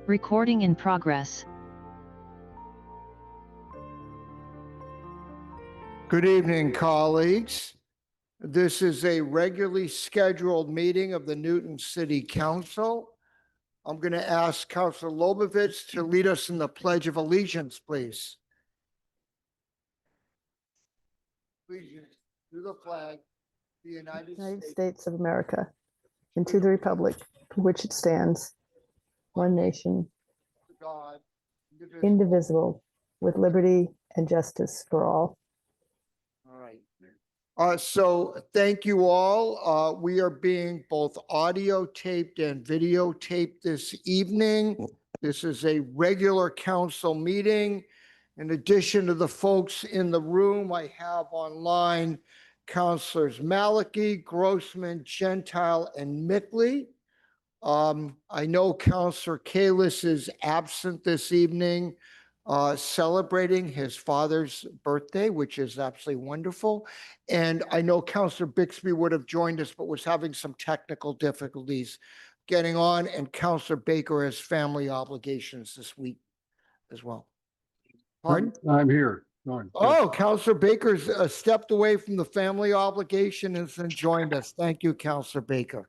Recording in progress. Good evening, colleagues. This is a regularly scheduled meeting of the Newton City Council. I'm going to ask Councilor Lobovitz to lead us in the Pledge of Allegiance, please. Allegiance to the flag, the United States of America, and to the republic for which it stands, one nation, God, indivisible, with liberty and justice for all. All right. So thank you all. We are being both audio taped and videotaped this evening. This is a regular council meeting. In addition to the folks in the room, I have online Councilors Maliki, Grossman, Gentile, and Mickley. I know Councilor Kalis is absent this evening, celebrating his father's birthday, which is absolutely wonderful. And I know Councilor Bixby would have joined us, but was having some technical difficulties getting on, and Councilor Baker has family obligations this week as well. Pardon? I'm here. Norm. Oh, Councilor Baker's stepped away from the family obligation and then joined us. Thank you, Councilor Baker.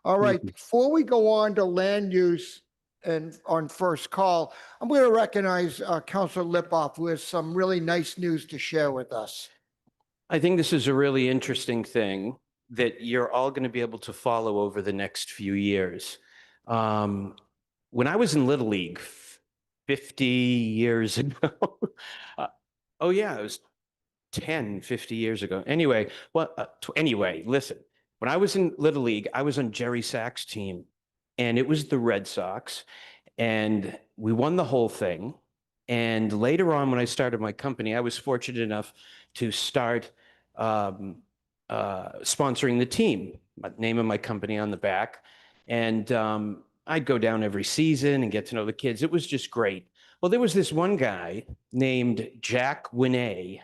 All right, before we go on to land use and on first call, I'm going to recognize Councilor Lipoff, who has some really nice news to share with us. I think this is a really interesting thing that you're all going to be able to follow over the next few years. When I was in Little League 50 years ago, oh yeah, it was 50 years ago. Anyway, listen, when I was in Little League, I was on Jerry Sachs' team, and it was the Red Sox, and we won the whole thing. And later on, when I started my company, I was fortunate enough to start sponsoring the team, name of my company on the back. And I'd go down every season and get to know the kids. It was just great. Well, there was this one guy named Jack Winay,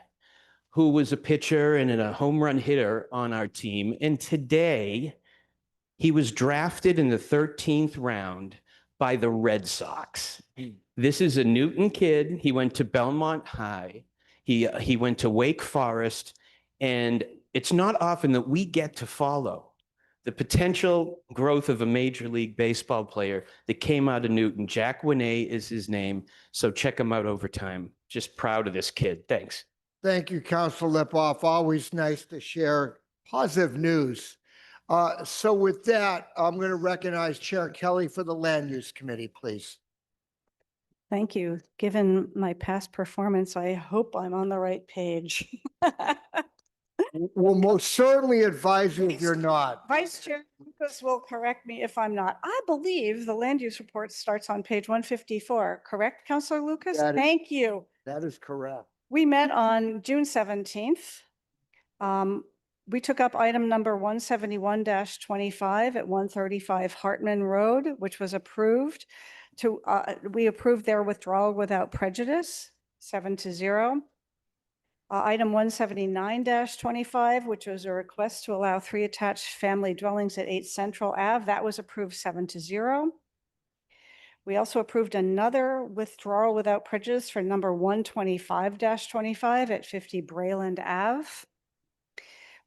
who was a pitcher and a home run hitter on our team. And today, he was drafted in the 13th round by the Red Sox. This is a Newton kid. He went to Belmont High. He went to Wake Forest. And it's not often that we get to follow the potential growth of a Major League Baseball player that came out of Newton. Jack Winay is his name. So check him out over time. Just proud of this kid. Thanks. Thank you, Councilor Lipoff. Always nice to share positive news. So with that, I'm going to recognize Chair Kelly for the Land Use Committee, please. Thank you. Given my past performance, I hope I'm on the right page. We'll most certainly advise you if you're not. Vice Chair Lucas will correct me if I'm not. I believe the land use report starts on page 154, correct, Councilor Lucas? Thank you. That is correct. We met on June 17th. We took up item number 171-25 at 135 Hartman Road, which was approved. We approved their withdrawal without prejudice, 7-0. Item 179-25, which was a request to allow 3 attached family dwellings at 8 Central Ave. That was approved 7-0. We also approved another withdrawal without prejudice for number 125-25 at 50 Brayland Ave.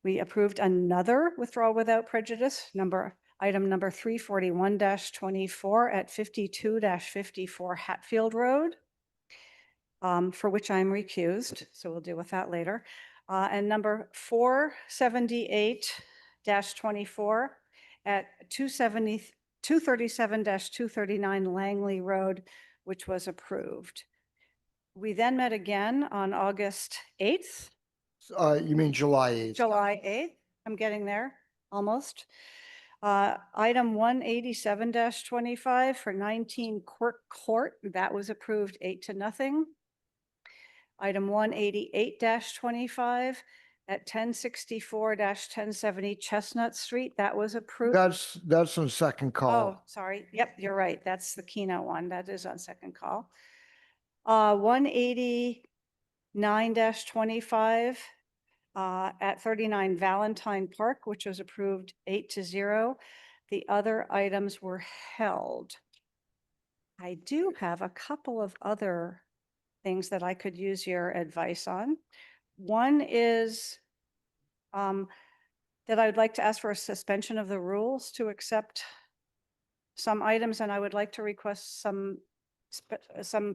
We approved another withdrawal without prejudice, item number 341-24 at 52-54 Hatfield Road, for which I'm recused, so we'll deal with that later. And number 478-24 at 237-239 Langley Road, which was approved. We then met again on August 8th. You mean July 8th? July 8th. I'm getting there, almost. Item 187-25 for 19 Court, that was approved 8-0. Item 188-25 at 1064-1070 Chestnut Street, that was approved. That's on second call. Oh, sorry. Yep, you're right. That's the Keno one. That is on second call. 189-25 at 39 Valentine Park, which was approved 8-0. The other items were held. I do have a couple of other things that I could use your advice on. One is that I would like to ask for a suspension of the rules to accept some items, and I would like to request some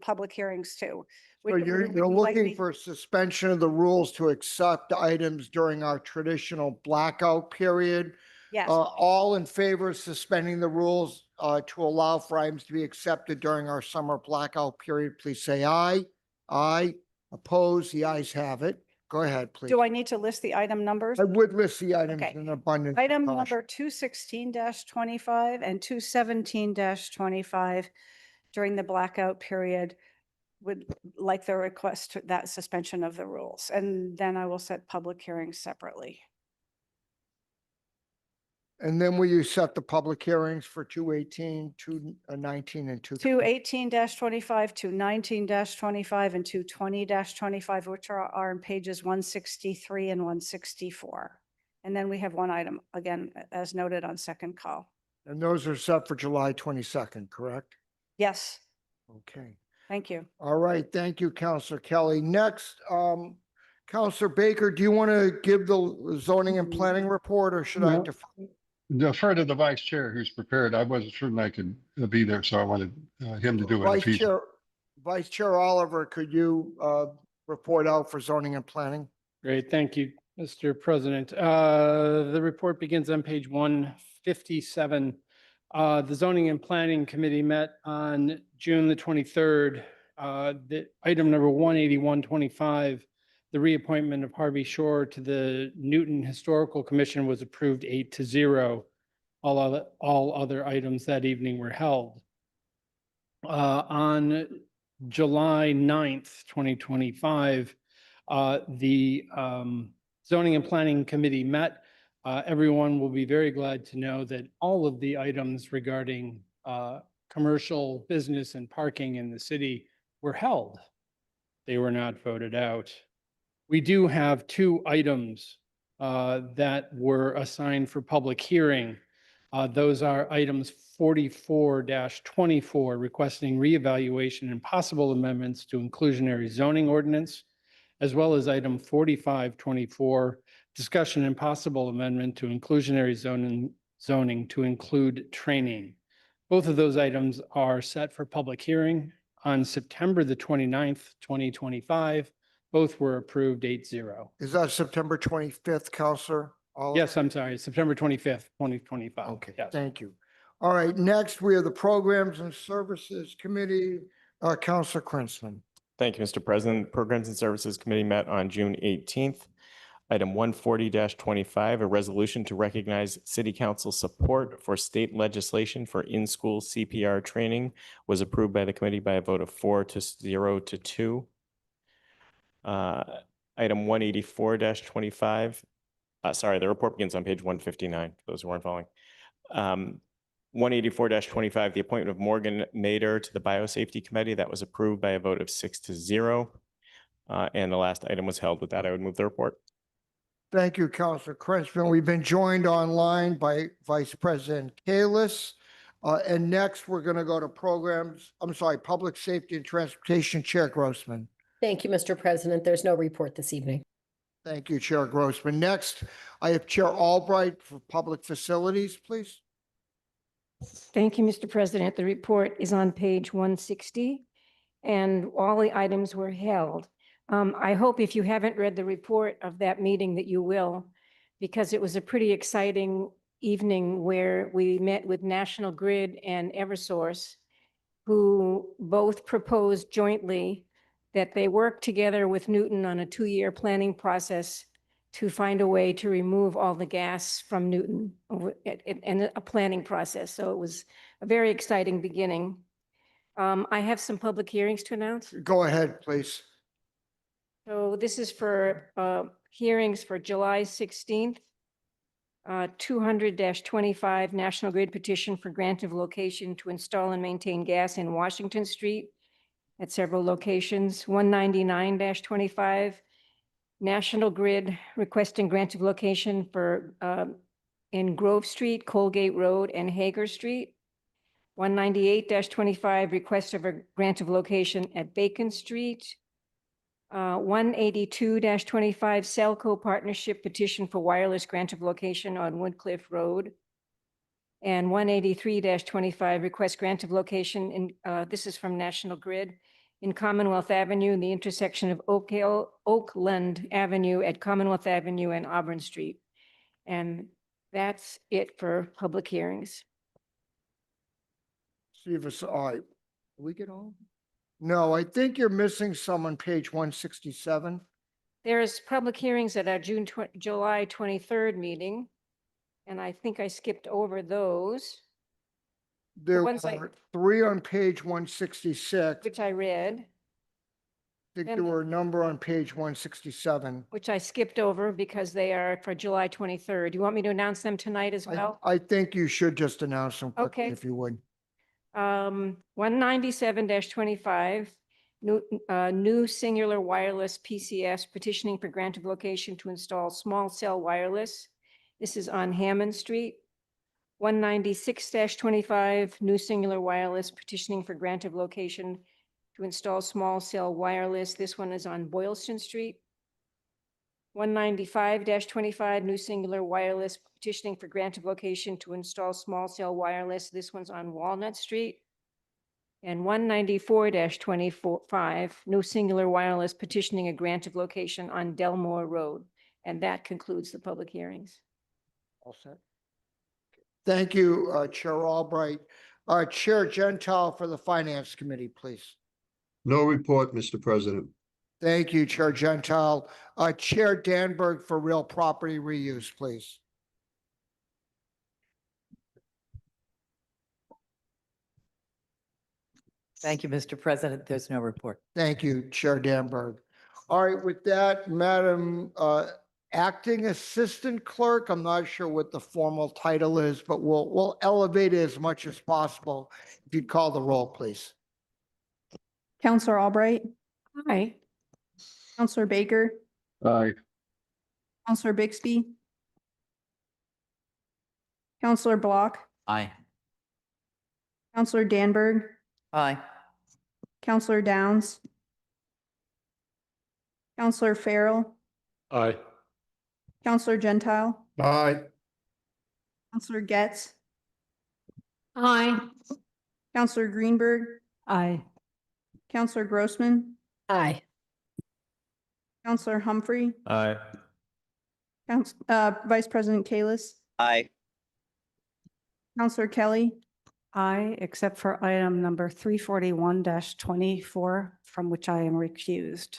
public hearings too. So Would you're you like looking me- for suspension of the rules to accept items during our traditional blackout period. Yes, All in favor of suspending the rules to allow for items to be accepted during our summer blackout period, please say aye. Aye. Opposed? The ayes have it. Go ahead, please. do I need to list the item numbers? I would list the items Okay. in abundance. of Item caution. number 216-25 and 217-25 during the blackout period would like the request that suspension of the rules. And then I will set public hearings separately. And then will you set the public hearings for 218, 219, and 220? 218-25, 219-25, and 220-25, which are on pages 163 and 164. And then we have one item, again, as noted on second call. And those are set for July 22nd, correct? Yes, Okay. thank you. All right. Thank you, Counselor Kelly. Next, Counselor Baker, do you want to give the zoning and planning report, or should I No. defer? Defer to the vice chair who's prepared. I wasn't certain I could be there, so I wanted him to do it. if Vice he's- Chair, Vice Chair Oliver, could you report out for zoning and planning? Great, thank you, Mr. President. The report begins on page 157. The Zoning and Planning Committee met on June the 23rd. The item number 18125, the reappointment of Harvey Shore to the Newton Historical Commission was approved 8-0. All other items that evening were held. On July 9th, 2025, the Zoning and Planning Committee met. Everyone will be very glad to know that all of the items regarding commercial business and parking in the city were held. They were not voted out. We do have two items that were assigned for public hearing. Those are items 44-24, requesting reevaluation and possible amendments to inclusionary zoning ordinance, as well as item 45-24, discussion and possible amendment to inclusionary zoning to include training. Both of those items are set for public hearing on September the 29th, 2025. Both were approved 8-0. Is that September 25th, Counselor Oliver? Yes, I'm sorry, September 25th, 2025. Okay, Yes. thank you. All right, next we have the Programs and Services Committee, Counselor Krinsman. Thank you, Mr. President. Programs and Services Committee met on June 18th. Item 140-25, a resolution to recognize City Council support for state legislation for in-school CPR training was approved by the committee by a vote of 4-0 to 2. Item 184-25, sorry, the report begins on page 159, for those who weren't following. 184-25, the appointment of Morgan Mader to the Biosafety Committee, that was approved by a vote of 6-0. And the last item was held. With that, I would move the report. Thank you, Counselor Krinsman. We've been joined online by Vice President Kalis. And next, we're going to go to Public Safety and Transportation Chair Grossman. Thank you, Mr. President. There's no report this evening. Thank you, Chair Grossman. Next, I have Chair Albright for Public Facilities, please. Thank you, Mr. President. The report is on page 160, and all the items were held. I hope if you haven't read the report of that meeting that you will, because it was a pretty exciting evening where we met with National Grid and Eversource, who both proposed jointly that they work together with Newton on a 2-year planning process to find a way to remove all the gas from Newton and a planning process. So it was a very exciting beginning. I have some public hearings to announce. Go ahead, please. So this is for hearings for July 16th, 200-25 National Grid petition for grant of location to install and maintain gas in Washington Street at several locations. 199-25 National Grid requesting grant of location for in Grove Street, Colgate Road, and Hager Street. 198-25, request of a grant of location at Bacon Street. 182-25, Cellco Partnership Petition for Wireless Grant of Location on Woodcliff Road. And 183-25, request grant of location in, this is from National Grid, in Commonwealth Avenue, in the intersection of Oakland Avenue at Commonwealth Avenue and Auburn Street. And that's it for public hearings. See if it's, all right. Did we get all? No, I think you're missing some on page 167. There's public hearings at our July 23rd meeting, and I think I skipped over those, There ones I- were 3 on page 166. which I read, I think then there the- were a number on page 167. which I skipped over because they are for July 23rd. You want me to announce them tonight as well? I think you should just announce them quickly Okay. if you would. 197-25, new singular wireless PCS petitioning for grant of location to install small cell wireless. This is on Hammond Street. 196-25, new singular wireless petitioning for grant of location to install small cell wireless. This one is on Boylston Street. 195-25, new singular wireless petitioning for grant of location to install small cell wireless. This one's on Walnut Street. And 194-25, new singular wireless petitioning a grant of location on Delmore Road. And that concludes the public hearings. All set. Thank you, Chair Albright. Chair Gentile for the Finance Committee, please. No report, Mr. President. Thank you, Chair Gentile. Chair Danberg for Real Property Reuse, please. Thank you, Mr. President. There's no report. Thank you, Chair Danberg. All right, with that, Madam Acting Assistant Clerk, I'm not sure what the formal title is, but we'll elevate it as much as possible. If you'd call the roll, please. Counselor Albright, Aye. Counselor Baker, Aye. Counselor Bixby, Counselor Block, Aye. Counselor Danberg, Aye. Counselor Downs, Counselor Farrell, Aye. Counselor Gentile, Aye. Counselor Getz, Aye. Counselor Greenberg, Aye. Counselor Grossman, Aye. Counselor Humphrey, Aye. Vice President Kalis, Aye. Counselor Kelly, Aye, except for item number 341-24, from which I am recused.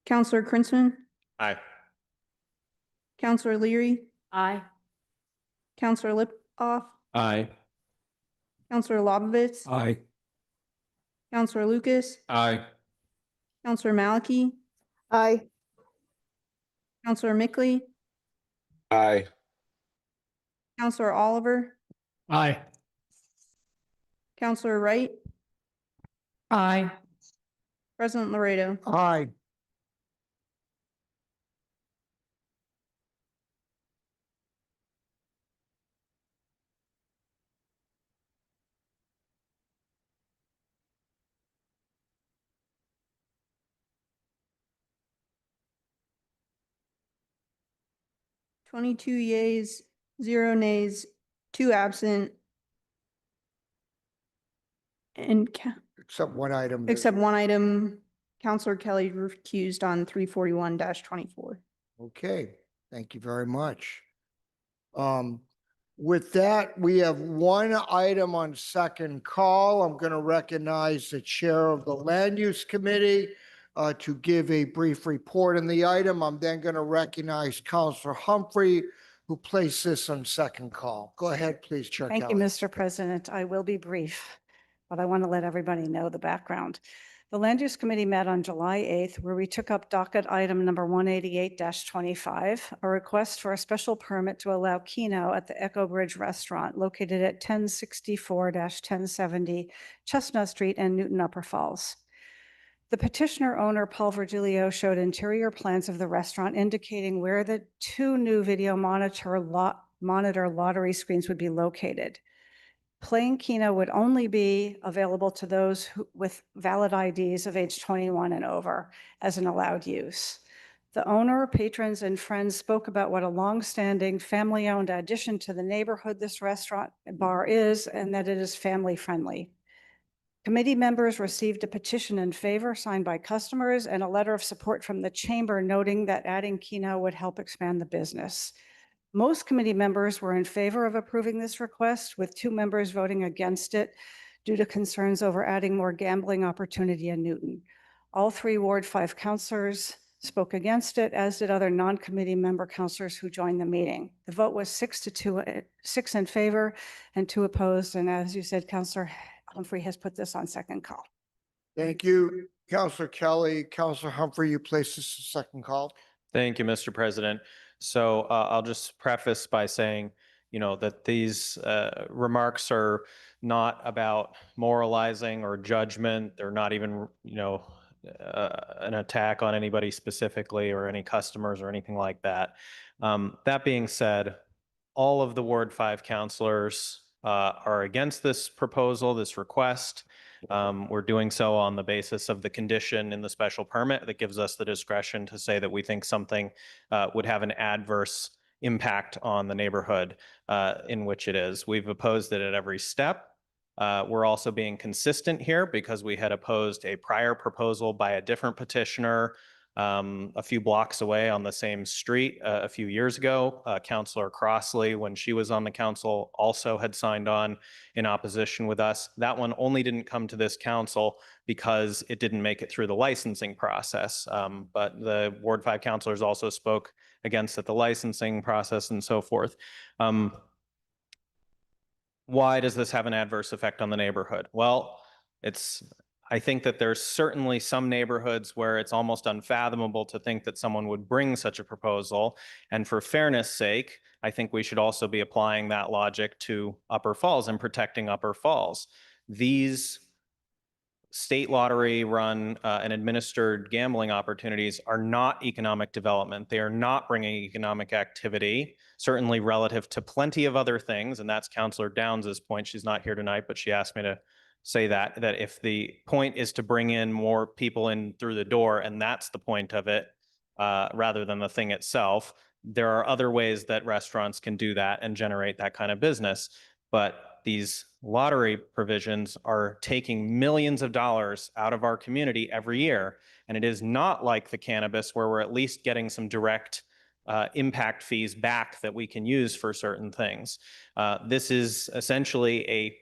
Counselor Krinsman, Aye. Counselor Leary, Aye. Counselor Lipoff, Aye. Counselor Lobovitz, Aye. Counselor Lucas, Aye. Counselor Maliki, Aye. Counselor Mickley, Aye. Counselor Oliver, Aye. Counselor Wright, Aye. President Laredo. Aye. Twenty-two yeas, 0 nays, 2 absent. And Except one item. except one item, Counselor Kelly recused on 341-24. Okay, thank you very much. With that, we have one item on second call. I'm going to recognize the Chair of the Land Use Committee to give a brief report on the item. I'm then going to recognize Counselor Humphrey, who placed this on second call. Go ahead, please, Chair Thank you, Kelly. Mr. President. I will be brief, but I want to let everybody know the background. The Land Use Committee met on July 8th, where we took up docket item number 188-25, a request for a special permit to allow Keno at the Echo Bridge Restaurant located at 1064-1070 Chestnut Street and Newton Upper Falls. The petitioner owner, Paul Virgilio, showed interior plans of the restaurant indicating where the 2 new video monitor monitor lottery screens would be located. Playing Keno would only be available to those with valid IDs of age 21 and over as an allowed use. The owner, patrons, and friends spoke about what a longstanding family-owned addition to the neighborhood this restaurant bar is, and that it is family-friendly. Committee members received a petition in favor signed by customers and a letter of support from the chamber noting that adding Keno would help expand the business. Most committee members were in favor of approving this request, with 2 members voting against it due to concerns over adding more gambling opportunity in Newton. All 3 Ward 5 councilors spoke against it, as did other non-committee member councilors who joined the meeting. The vote was 6-2, 6 in favor and 2 opposed. And as you said, Councilor Humphrey has put this on second call. Thank you, Counselor Kelly. Counselor Humphrey, you place this to second call. Thank you, Mr. President. So I'll just preface by saying, that these remarks are not about moralizing or judgment. They're not even, an attack on anybody specifically or any customers or anything like that. That being said, all of the Ward 5 councilors are against this proposal, this request. We're doing so on the basis of the condition in the special permit that gives us the discretion to say that we think something would have an adverse impact on the neighborhood in which it is. We've opposed it at every step. We're also being consistent here because we had opposed a prior proposal by a different petitioner a few blocks away on the same street a few years ago. Councilor Crossley, when she was on the council, also had signed on in opposition with us. That one only didn't come to this council because it didn't make it through the licensing process. But the Ward 5 councilors also spoke against it, the licensing process and so forth. Why does this have an adverse effect on the neighborhood? Well, I think that there's certainly some neighborhoods where it's almost unfathomable to think that someone would bring such a proposal. And for fairness sake, I think we should also be applying that logic to Upper Falls and protecting Upper Falls. These state lottery run and administered gambling opportunities are not economic development. They are not bringing economic activity, certainly relative to plenty of other things. And that's Councilor Downs's point. She's not here tonight, but she asked me to say that if the point is to bring in more people in through the door, and that's the point of it, rather than the thing itself, there are other ways that restaurants can do that and generate that kind of business. But these lottery provisions are taking millions of dollars out of our community every year. And it is not like the cannabis where we're at least getting some direct impact fees back that we can use for certain things. This is essentially a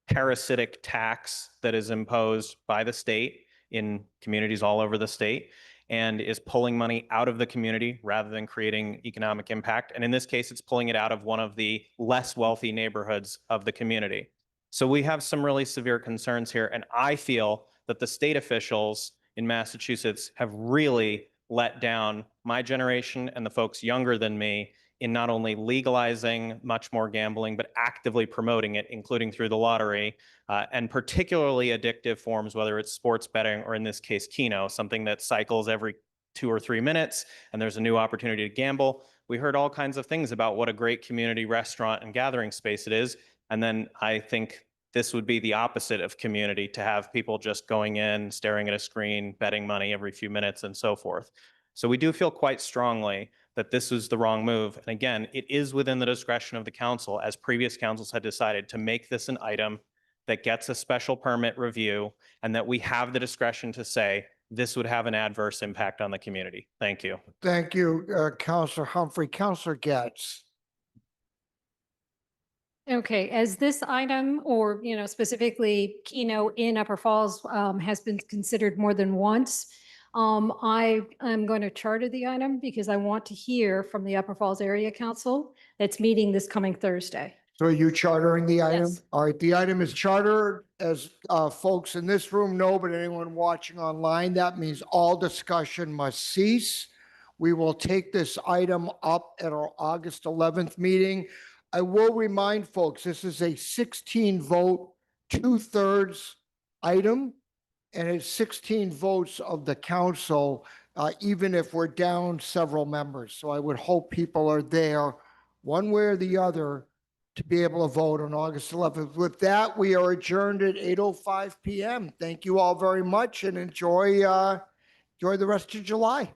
parasitic tax that is imposed by the state in communities all over the state and is pulling money out of the community rather than creating economic impact. And in this case, it's pulling it out of one of the less wealthy neighborhoods of the community. So we have some really severe concerns here. And I feel that the state officials in Massachusetts have really let down my generation and the folks younger than me in not only legalizing much more gambling, but actively promoting it, including through the lottery, and particularly addictive forms, whether it's sports betting or in this case, Keno, something that cycles every 2 or 3 minutes, and there's a new opportunity to gamble. We heard all kinds of things about what a great community restaurant and gathering space it is. And then I think this would be the opposite of community, to have people just going in, staring at a screen, betting money every few minutes and so forth. So we do feel quite strongly that this was the wrong move. And again, it is within the discretion of the council, as previous councils had decided, to make this an item that gets a special permit review, and that we have the discretion to say this would have an adverse impact on the community. Thank you. Thank you, Counselor Humphrey. Counselor Getz. Okay, as this item or, specifically Keno in Upper Falls has been considered more than once, I am going to charter the item because I want to hear from the Upper Falls Area Council that's meeting this coming Thursday. So are you chartering the item? Yes. All right, the item is chartered, as folks in this room know, but anyone watching online, that means all discussion must cease. We will take this item up at our August 11th meeting. I will remind folks, this is a 16 vote, 2/3 item, and it's 16 votes of the council, even if we're down several members. So I would hope people are there one way or the other, to be able to vote on August 11th. With that, we are adjourned at 8:05 PM. Thank you all very much and enjoy the rest of July.